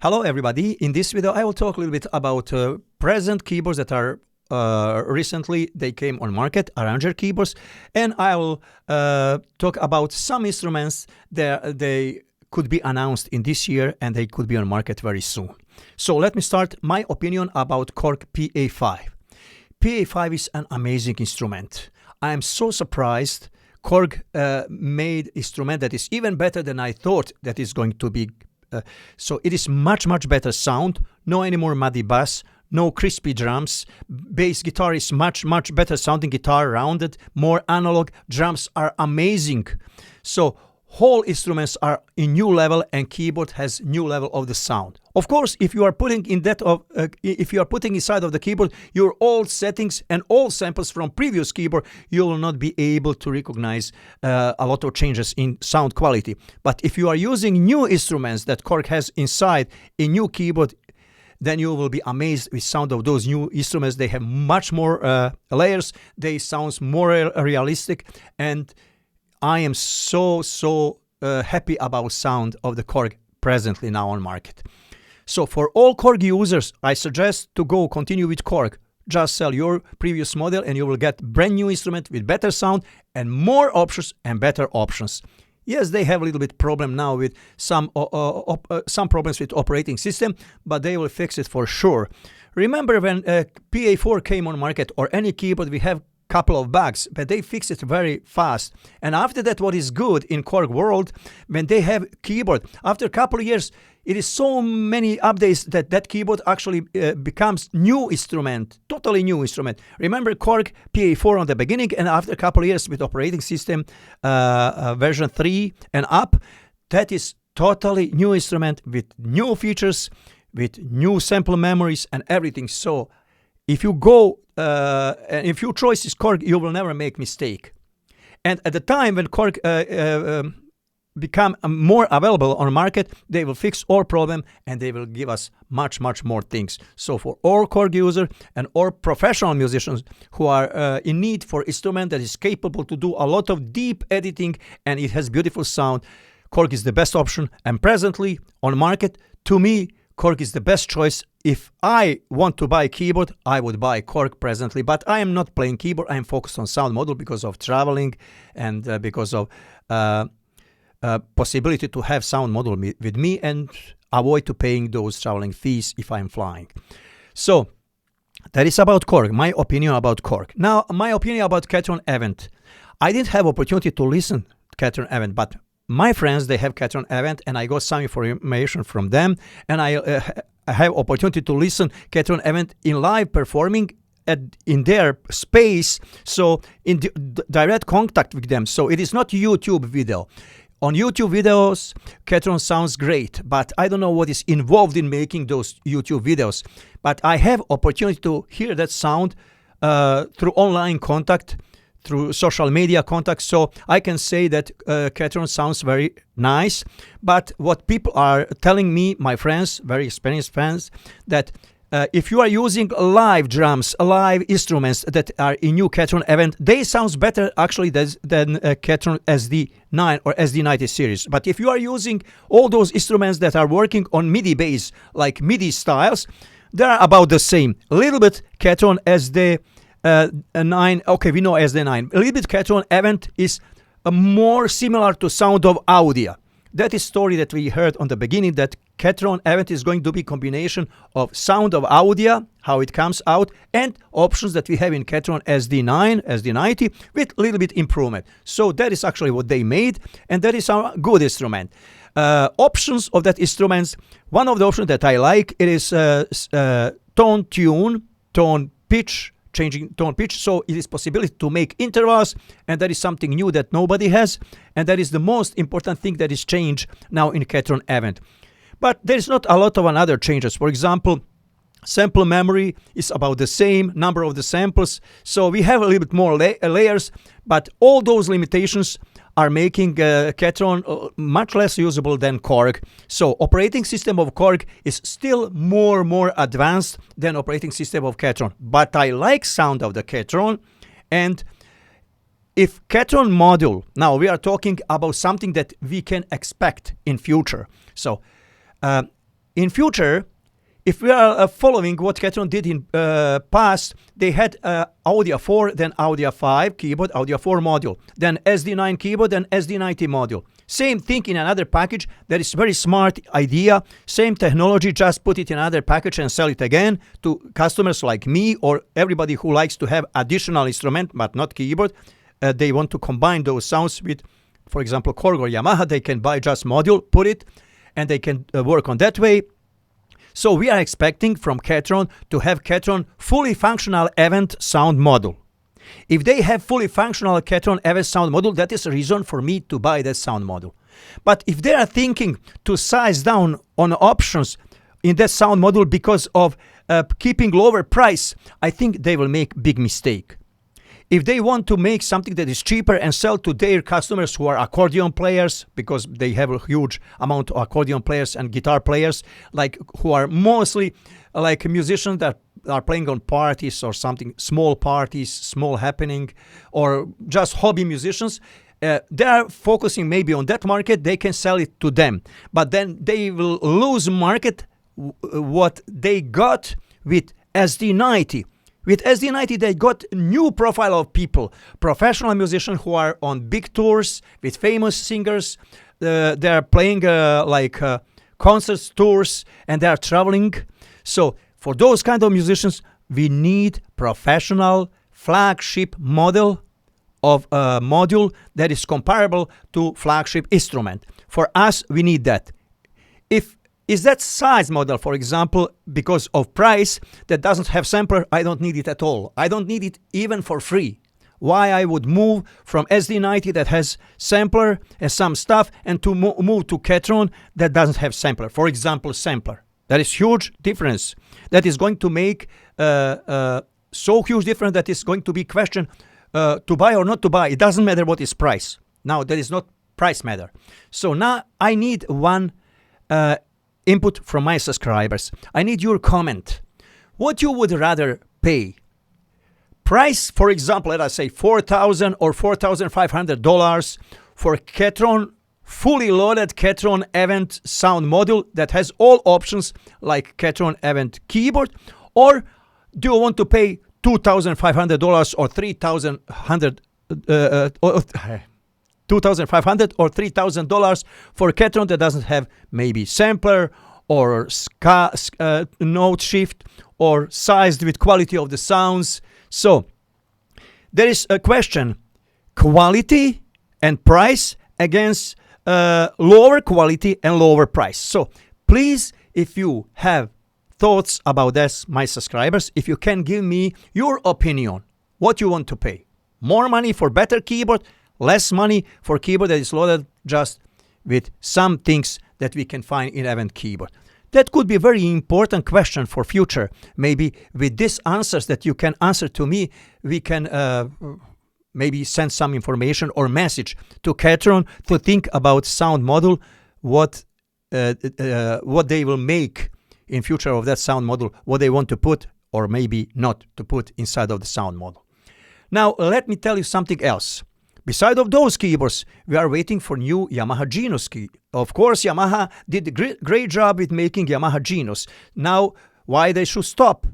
Hello everybody, in this video I will talk a little bit about present keyboards that are recently they came on market, arranger keyboards, and I will talk about some instruments that they could be announced in this year and they could be on market very soon. So let me start my opinion about Korg PA5. PA5 is an amazing instrument. I am so surprised Korg made instrument that is even better than I thought that is going to be. So it is much better sound, no any more muddy bass, no crispy drums, bass guitar is much better sounding guitar, rounded, more analog, drums are amazing. So whole instruments are in new level and keyboard has new level of the sound. Of course, if you are putting in that of if you are putting inside of the keyboard your old settings and all samples from previous keyboard, you will not be able to recognize a lot of changes in sound quality. But if you are using new instruments that Korg has inside a new keyboard, then you will be amazed with sound of those new instruments. They have much more layers, they sound more realistic, and I am so happy about sound of the Korg presently now on market. So for all Korg users, I suggest to go continue with Korg. Just sell your previous model and you will get brand new instrument with better sound and more options and better options. Yes, they have a little bit problem now with some problems with operating system, but they will fix it for sure. Remember when PA4 came on market or any keyboard, we have couple of bugs, but they fix it very fast. And after that, what is good in Korg world, when they have keyboard, after a couple of years, it is so many updates that that keyboard actually becomes new instrument, totally new instrument. Remember Korg PA4 on the beginning, and after a couple of years with operating system version 3 and up, that is totally new instrument with new features, with new sample memories and everything. So if you go and if your choice is Korg, you will never make mistake. And at the time when Korg become more available on the market, they will fix all problem and they will give us much more things. So for all Korg user and all professional musicians who are in need for instrument that is capable to do a lot of deep editing and it has beautiful sound, Korg is the best option. And presently on the market, to me, Korg is the best choice. If I want to buy a keyboard, I would buy Korg presently, but I am not playing keyboard. I am focused on sound model because of traveling and because of possibility to have sound model with me and avoid to paying those traveling fees if I'm flying. So that is about Korg, my opinion about Korg. Now, my opinion about Ketron Event. I didn't have opportunity to listen to Ketron Event, but my friends, they have Ketron Event and I got some information from them and I have opportunity to listen Ketron Event in live performing in their space, so in direct contact with them. So it is not YouTube video. On YouTube videos, Ketron sounds great, but I don't know what is involved in making those YouTube videos. But I have opportunity to hear that sound through online contact, through social media contacts, so I can say that Ketron sounds very nice. But what people are telling me, my friends, very experienced fans, that if you are using live drums, live instruments that are in new Ketron Event, they sound better actually than Ketron SD9 or SD90 series. But if you are using all those instruments that are working on MIDI bass, like MIDI styles, they are about the same. A little bit Ketron SD 9, okay, we know SD9. A little bit Ketron Event is more similar to sound of audio. That is story that we heard on the beginning, that Ketron Event is going to be combination of sound of audio, how it comes out, and options that we have in Ketron SD9, SD90 with a little bit improvement. So that is actually what they made, and that is a good instrument. Options of that instruments, one of the options that I like, it is tone tune, tone pitch, changing tone pitch, so it is possibility to make intervals, and that is something new that nobody has, and that is the most important thing that is changed now in Ketron Event. But there is not a lot of other changes. For example, sample memory is about the same, number of the samples, so we have a little bit more layers, but all those limitations are making Ketron much less usable than Korg. So operating system of Korg is still more advanced than operating system of Ketron. But I like sound of the Ketron, and if Ketron module, now we are talking about something that we can expect in future. So in future, if we are following what Ketron did in past, they had Audio 4, then Audio 5 keyboard, Audio 4 module, then SD9 keyboard, and SD90 module. Same thing in another package. That is very smart idea. Same technology, just put it in another package and sell it again to customers like me or everybody who likes to have additional instrument but not keyboard. They want to combine those sounds with, for example, Korg or Yamaha. They can buy just module, put it, and they can work on that way. So we are expecting from Ketron to have Ketron fully functional event sound module. If they have fully functional Ketron event sound module, that is a reason for me to buy that sound module. But if they are thinking to size down on options in that sound module because of keeping lower price, I think they will make big mistake. If they want to make something that is cheaper and sell to their customers who are accordion players, because they have a huge amount of accordion players and guitar players, like who are mostly like musicians that are playing on parties or something, small parties, small happening, or just hobby musicians, they are focusing maybe on that market. They can sell it to them, but then they will lose market what they got with SD90. With SD90, they got new profile of people, professional musicians who are on big tours with famous singers. They are playing concerts, tours, and they are traveling. So for those kind of musicians, we need professional flagship model of a module that is comparable to flagship instrument. For us, we need that. Is that size model, for example, because of price, that doesn't have sampler, I don't need it at all. I don't need it even for free. Why I would move from SD90 that has sampler and some stuff and to move to Ketron that doesn't have sampler. For example, sampler. That is huge difference. That is going to make so huge difference that is going to be question to buy or not to buy. It doesn't matter what is price. Now, that is not price matter. So now I need one input from my subscribers. I need your comment. What you would rather pay? Price, for example, let us say $4,000 or $4,500 for Ketron, fully loaded Ketron Event sound module that has all options like Ketron Event keyboard, or do you want to pay $2,500 or $2,500 or $3,000 for Ketron that doesn't have maybe sampler or note shift or sized with quality of the sounds? So there is a question, quality and price against lower quality and lower price. So please, if you have thoughts about this, my subscribers, if you can give me your opinion, what you want to pay. More money for better keyboard, less money for keyboard that is loaded just with some things that we can find in Event keyboard. That could be a very important question for future. Maybe with these answers that you can answer to me, we can maybe send some information or message to Ketron to think about sound module, what they will make in future of that sound module, what they want to put or maybe not to put inside of the sound module. Now, let me tell you something else. Beside of those keyboards, we are waiting for new Yamaha Genos key. Of course, Yamaha did a great job with making Yamaha Genos. Now, why they should stop?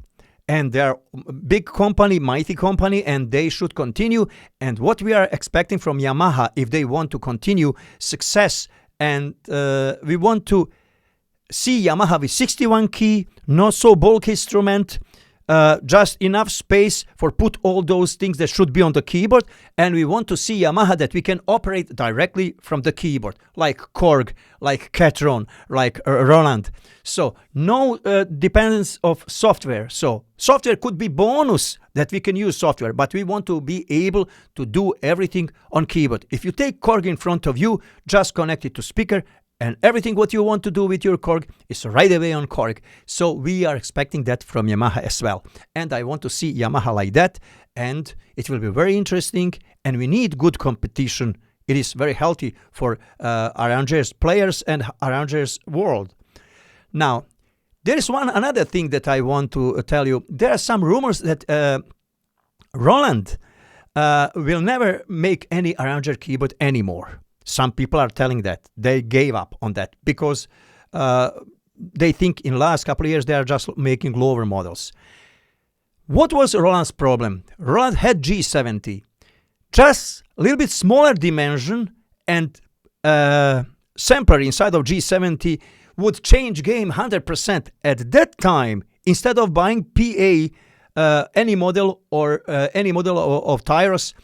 And they're a big company, mighty company, and they should continue. And what we are expecting from Yamaha, if they want to continue success, and we want to see Yamaha with 61 key, not so bulky instrument, just enough space for put all those things that should be on the keyboard, and we want to see Yamaha that we can operate directly from the keyboard, like Korg, like Ketron, like Roland. So no dependence of software. So software could be bonus that we can use software, but we want to be able to do everything on keyboard. If you take Korg in front of you, just connect it to speaker, and everything what you want to do with your Korg is right away on Korg. So we are expecting that from Yamaha as well. And I want to see Yamaha like that. And it will be very interesting. And we need good competition. It is very healthy for arrangers, players, and arrangers world. Now, there is another thing that I want to tell you. There are some rumors that Roland will never make any arranger keyboard anymore. Some people are telling that they gave up on that because they think in last couple of years they are just making lower models. What was Roland's problem? Roland had G70, just a little bit smaller dimension, and sampler inside of G70 would change game 100%. At that time, instead of buying PA, any model or any model of Tyros,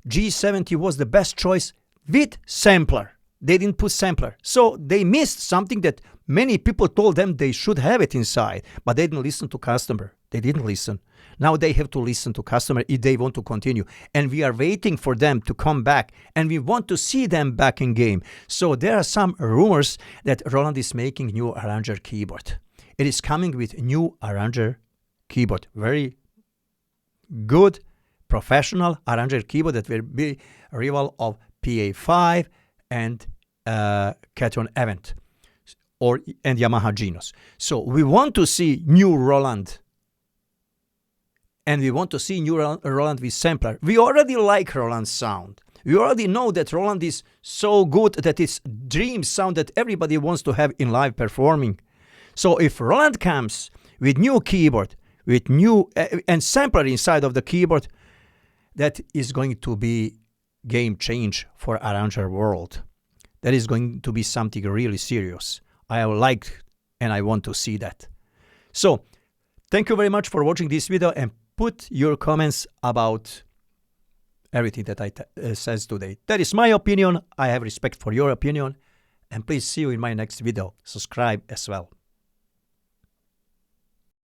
G70 was the best choice with sampler. They didn't put sampler. So they missed something that many people told them they should have it inside, but they didn't listen to customer. They didn't listen. Now they have to listen to customer if they want to continue. And we are waiting for them to come back, and we want to see them back in game. So there are some rumors that Roland is making new arranger keyboard. It is coming with new arranger keyboard. Very good, professional arranger keyboard that will be a rival of PA5 and Ketron Event and Yamaha Genos. So we want to see new Roland, and we want to see new Roland with sampler. We already like Roland's sound. We already know that Roland is so good that it's dream sound that everybody wants to have in live performing. So if Roland comes with new keyboard, with new and sampler inside of the keyboard, that is going to be game change for arranger world. That is going to be something really serious. I like and I want to see that. So thank you very much for watching this video, and put your comments about everything that I says today. That is my opinion. I have respect for your opinion, and please see you in my next video. Subscribe as well.